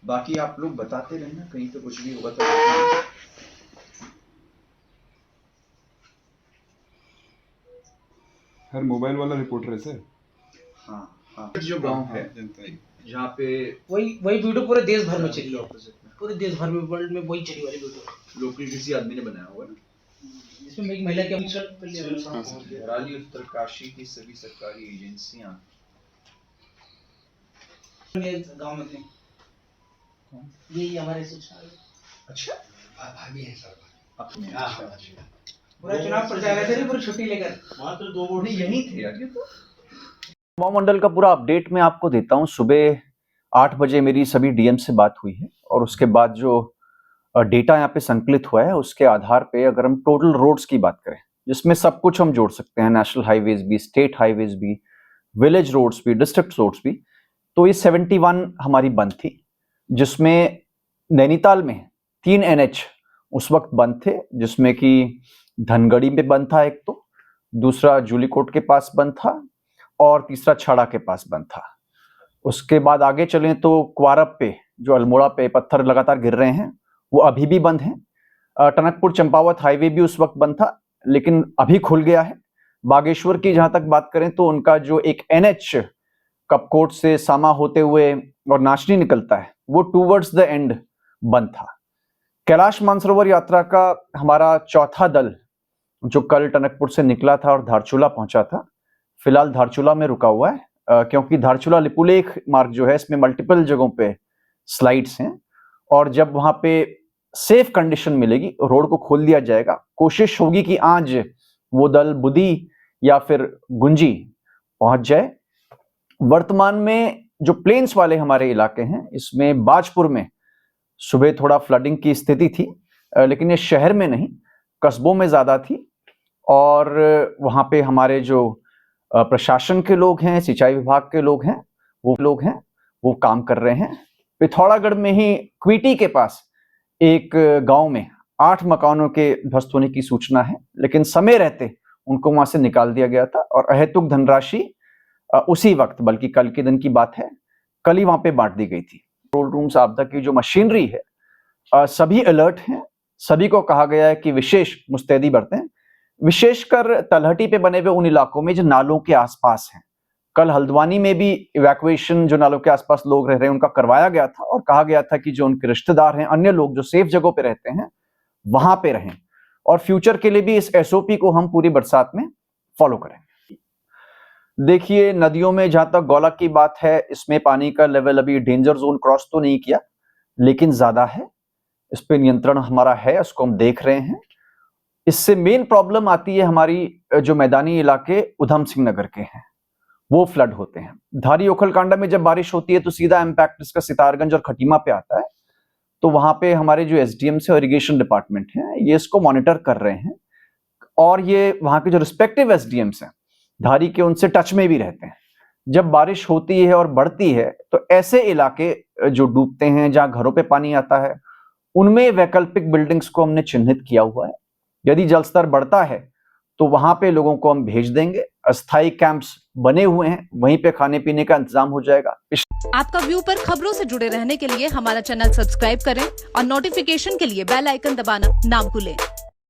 बाकी आप लोग बताते रहना, कहीं तो कुछ भी होगा तो। हर मोबाइल वाला रिपोर्टर है सर। हाँ हाँ, जो गांव है जहाँ पे वही वीडियो पूरे देश भर में चली है, पूरे देश भर में, वर्ल्ड में वही चली वाली वीडियो। लोकल किसी आदमी ने बनाया होगा ना, जिसमें एक महिला के राली उत्तरकाशी की सभी सरकारी एजेंसियां गांव में थे, यही हमारे शिक्षा। अच्छा भाभी है सर अपने पूरा चुनाव प्रचार है, पूरी छुट्टी लेकर मात्र 2 वोट यही थे यार ये तो। युवा मंडल का पूरा अपडेट मैं आपको देता हूँ। सुबह 8 बजे मेरी सभी डीएम से बात हुई है और उसके बाद जो डेटा यहाँ पे संकलित हुआ है उसके आधार पे अगर हम टोटल रोड्स की बात करें, जिसमें सब कुछ हम जोड़ सकते हैं, नेशनल हाईवेज भी, स्टेट हाईवेज भी, विलेज रोड्स भी, डिस्ट्रिक्ट रोड्स भी, तो ये 71 हमारी बंद थी, जिसमें नैनीताल में 3 NH उस वक्त बंद थे, जिसमें कि धनगढ़ी में बंद था एक, तो दूसरा जूलीकोट के पास बंद था और तीसरा छड़ा के पास बंद था। उसके बाद आगे चलें तो क्वारब पे जो अल्मोड़ा पे पत्थर लगातार गिर रहे हैं वो अभी भी बंद हैं। टनकपुर चंपावत हाईवे भी उस वक्त बंद था लेकिन अभी खुल गया है। बागेश्वर की जहां तक बात करें तो उनका जो एक NH कपकोट से सामा होते हुए और नाचनी निकलता है वो टूवर्ड्स द एंड बंद था। कैलाश मानसरोवर यात्रा का हमारा चौथा दल जो कल टनकपुर से निकला था और धारचूला पहुंचा था, फिलहाल धारचूला में रुका हुआ है, क्योंकि धारचूला लिपुलेख मार्ग जो है इसमें मल्टीपल जगहों पे स्लाइड्स हैं और जब वहां पे सेफ कंडीशन मिलेगी रोड को खोल दिया जाएगा। कोशिश होगी कि आज वो दल बुदी या फिर गुंजी पहुंच जाए। वर्तमान में जो प्लेन्स वाले हमारे इलाके हैं इसमें बाजपुर में सुबह थोड़ा फ्लडिंग की स्थिति थी, लेकिन ये शहर में नहीं, कस्बों में ज्यादा थी और वहां पे हमारे जो प्रशासन के लोग हैं, सिंचाई विभाग के लोग हैं, वो काम कर रहे हैं। पिथौरागढ़ में ही क्वीटी के पास एक गांव में 8 मकानों के ध्वस्त होने की सूचना है, लेकिन समय रहते उनको वहां से निकाल दिया गया था और अहेतुक धनराशि उसी वक्त, बल्कि कल के दिन की बात है, कल ही वहां पे बांट दी गई थी। कंट्रोल रूम्स आपदा की जो मशीनरी है सभी अलर्ट हैं, सभी को कहा गया है कि विशेष मुस्तैदी बरतें, विशेषकर तलहटी पे बने हुए उन इलाकों में जो नालों के आसपास हैं। कल हल्द्वानी में भी इवैक्यूएशन जो नालों के आसपास लोग रह रहे हैं उनका करवाया गया था और कहा गया था कि जो उनके रिश्तेदार हैं, अन्य लोग जो सेफ जगहों पे रहते हैं वहां पे रहें और फ्यूचर के लिए भी इस SOP को हम पूरी बरसात में फॉलो करेंगे। देखिए, नदियों में जहां तक गौलक की बात है, इसमें पानी का लेवल अभी डेंजर जोन क्रॉस तो नहीं किया लेकिन ज्यादा है, इस पे नियंत्रण हमारा है, उसको हम देख रहे हैं। इससे मेन प्रॉब्लम आती है हमारी जो मैदानी इलाके उधम सिंह नगर के हैं, वो फ्लड होते हैं। धारी ओखलकांडा में जब बारिश होती है तो सीधा इम्पैक्ट इसका सितारगंज और खटीमा पे आता है, तो वहां पे हमारे जो SDM से इरिगेशन डिपार्टमेंट है ये इसको मॉनिटर कर रहे हैं और ये वहां के जो रिस्पेक्टिव SDMs हैं धारी के, उनसे टच में भी रहते हैं। जब बारिश होती है और बढ़ती है तो ऐसे इलाके जो डूबते हैं, जहां घरों पे पानी आता है, उनमें वैकल्पिक बिल्डिंग्स को हमने चिन्हित किया हुआ है। यदि जलस्तर बढ़ता है तो वहां पे लोगों को हम भेज देंगे, अस्थायी कैंप्स बने हुए हैं, वहीं पे खाने पीने का इंतजाम हो जाएगा। आपका व्यू पर खबरों से जुड़े रहने के लिए हमारा चैनल सब्सक्राइब करें और नोटिफिकेशन के लिए बेल आइकन दबाना ना भूलें।